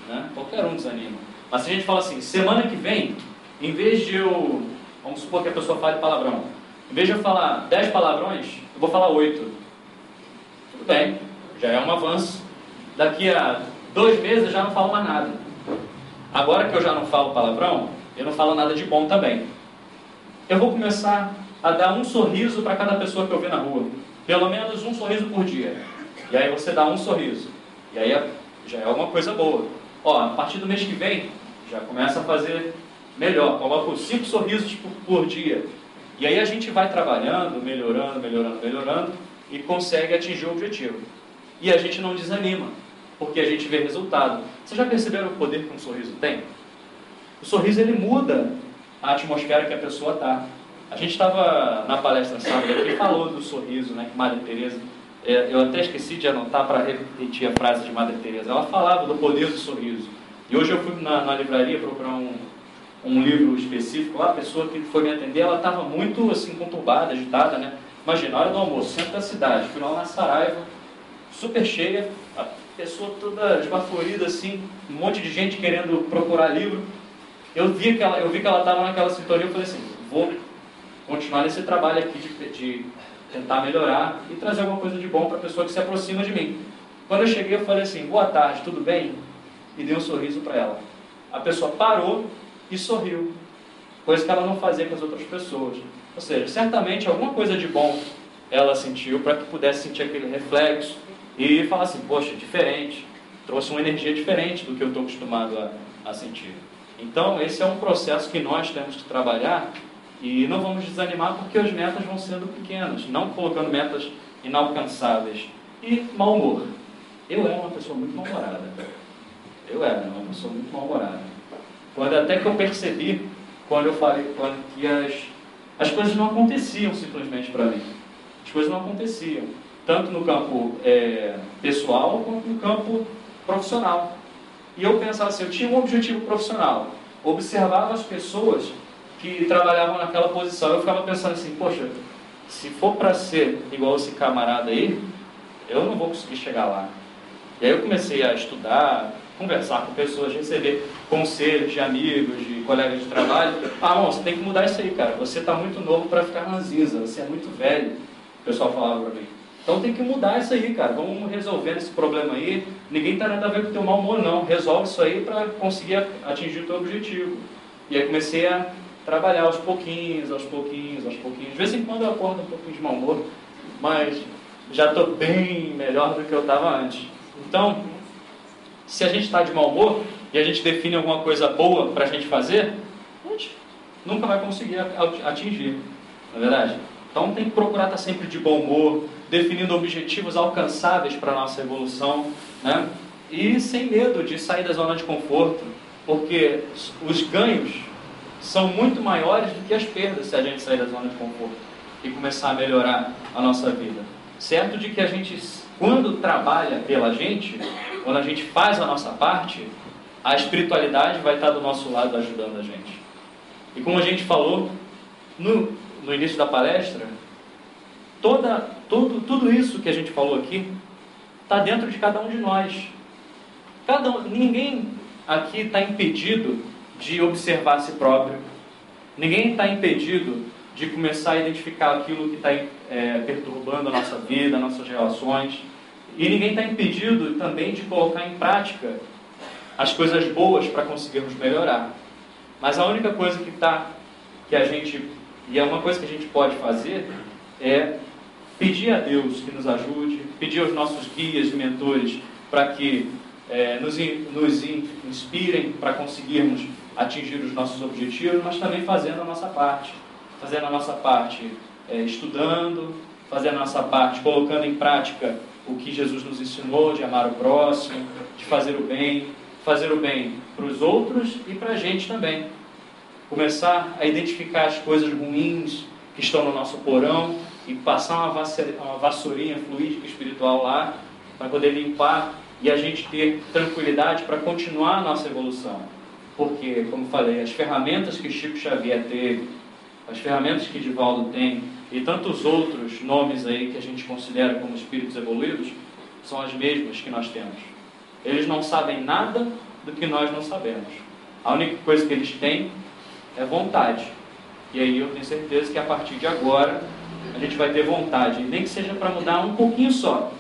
[SPEAKER 2] né? Qualquer um desanima. Mas se a gente fala assim, semana que vem, em vez de eu... Vamos supor que a pessoa fale palavrão. Em vez de eu falar 10 palavrões, eu vou falar 8. Tudo bem, já é um avanço. Daqui a 2 meses eu já não falo mais nada. Agora que eu já não falo palavrão, eu não falo nada de bom também. Eu vou começar a dar um sorriso para cada pessoa que eu ver na rua. Pelo menos um sorriso por dia. E aí você dá um sorriso. E aí já é alguma coisa boa. A partir do mês que vem, já começa a fazer melhor. Coloca 5 sorrisos por dia. E aí a gente vai trabalhando, melhorando e consegue atingir o objetivo. E a gente não desanima, porque a gente vê resultado. Vocês já perceberam o poder que um sorriso tem? O sorriso, ele muda a atmosfera que a pessoa está. A gente estava na palestra sábado aqui, falou do sorriso, né, que Madre Teresa, eu até esqueci de anotar para repetir a frase de Madre Teresa. Ela falava do poder do sorriso. E hoje eu fui na livraria procurar um livro específico lá. A pessoa que foi me atender, ela estava muito assim, conturbada, agitada, né? Imagina, a hora do almoço, centro da cidade, fui lá na Saraiva, super cheia, a pessoa toda esbaforida, assim, um monte de gente querendo procurar livro. Eu vi que ela estava naquela sintonia. Eu falei assim, vou continuar nesse trabalho aqui de tentar melhorar e trazer alguma coisa de bom para a pessoa que se aproxima de mim. Quando eu cheguei, eu falei assim, boa tarde, tudo bem? E dei um sorriso para ela. A pessoa parou e sorriu, coisa que ela não fazia com as outras pessoas. Ou seja, certamente alguma coisa de bom ela sentiu para que pudesse sentir aquele reflexo e falar assim, poxa, diferente, trouxe uma energia diferente do que eu estou acostumado a sentir. Então, esse é um processo que nós temos que trabalhar e não vamos desanimar porque as metas vão sendo pequenas, não colocando metas inalcançáveis. E mau humor. Eu era uma pessoa muito mal-humorada. Até que eu percebi, quando eu falei que as coisas não aconteciam simplesmente para mim. As coisas não aconteciam, tanto no campo pessoal quanto no campo profissional. E eu pensava assim, eu tinha um objetivo profissional, observava as pessoas que trabalhavam naquela posição. Eu ficava pensando assim, poxa, se for para ser igual esse camarada aí, eu não vou conseguir chegar lá. E aí eu comecei a estudar, conversar com pessoas, receber conselhos de amigos, de colegas de trabalho. Bom, você tem que mudar isso aí, cara. Você está muito novo para ficar ranzinza, você é muito velho. O pessoal falava para mim. Então tem que mudar isso aí, cara. Vamos resolvendo esse problema aí. Ninguém está nada a ver com o teu mau humor, não. Resolve isso aí para conseguir atingir o teu objetivo. E aí comecei a trabalhar aos pouquinhos. De vez em quando eu acordo um pouquinho de mau humor, mas já estou bem melhor do que eu estava antes. Então, se a gente está de mau humor e a gente define alguma coisa boa para a gente fazer, a gente nunca vai conseguir atingir, não é verdade? Então tem que procurar estar sempre de bom humor, definindo objetivos alcançáveis para a nossa evolução, né? E sem medo de sair da zona de conforto, porque os ganhos são muito maiores do que as perdas se a gente sair da zona de conforto e começar a melhorar a nossa vida. Certo de que a gente, quando trabalha pela gente, quando a gente faz a nossa parte, a espiritualidade vai estar do nosso lado ajudando a gente. E como a gente falou no início da palestra, tudo isso que a gente falou aqui está dentro de cada um de nós. Ninguém aqui está impedido de observar a si próprio. Ninguém está impedido de começar a identificar aquilo que está perturbando a nossa vida, nossas relações. E ninguém está impedido também de colocar em prática as coisas boas para conseguirmos melhorar. Mas a única coisa e é uma coisa que a gente pode fazer, é pedir a Deus que nos ajude, pedir aos nossos guias e mentores para que nos inspirem para conseguirmos atingir os nossos objetivos, mas também fazendo a nossa parte. Fazendo a nossa parte estudando, fazendo a nossa parte colocando em prática o que Jesus nos ensinou, de amar o próximo, de fazer o bem para os outros e para a gente também. Começar a identificar as coisas ruins que estão no nosso porão e passar uma vassourinha fluídica espiritual lá para poder limpar e a gente ter tranquilidade para continuar a nossa evolução. Porque, como falei, as ferramentas que Chico Xavier teve As ferramentas que Divaldo tem e tantos outros nomes aí que a gente considera como espíritos evoluídos são as mesmas que nós temos. Eles não sabem nada do que nós não sabemos. A única coisa que eles têm é vontade. E aí eu tenho certeza que a partir de agora a gente vai ter vontade, nem que seja para mudar um pouquinho só,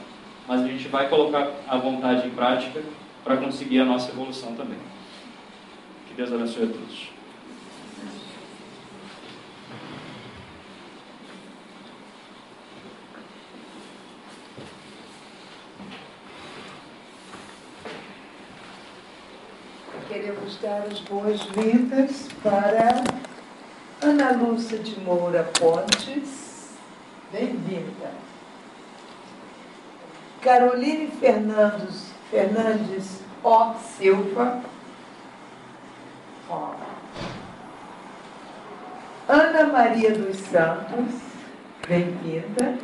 [SPEAKER 2] mas a gente vai colocar a vontade em prática para conseguir a nossa evolução também. Que Deus abençoe a todos.
[SPEAKER 1] Queremos dar as boas-vindas para Ana Lúcia de Moura Pontes. Bem-vinda. Caroline Fernandes O. Silva. Ó. Ana Maria dos Santos. Bem-vinda.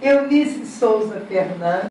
[SPEAKER 1] Eunice Souza Fernandes.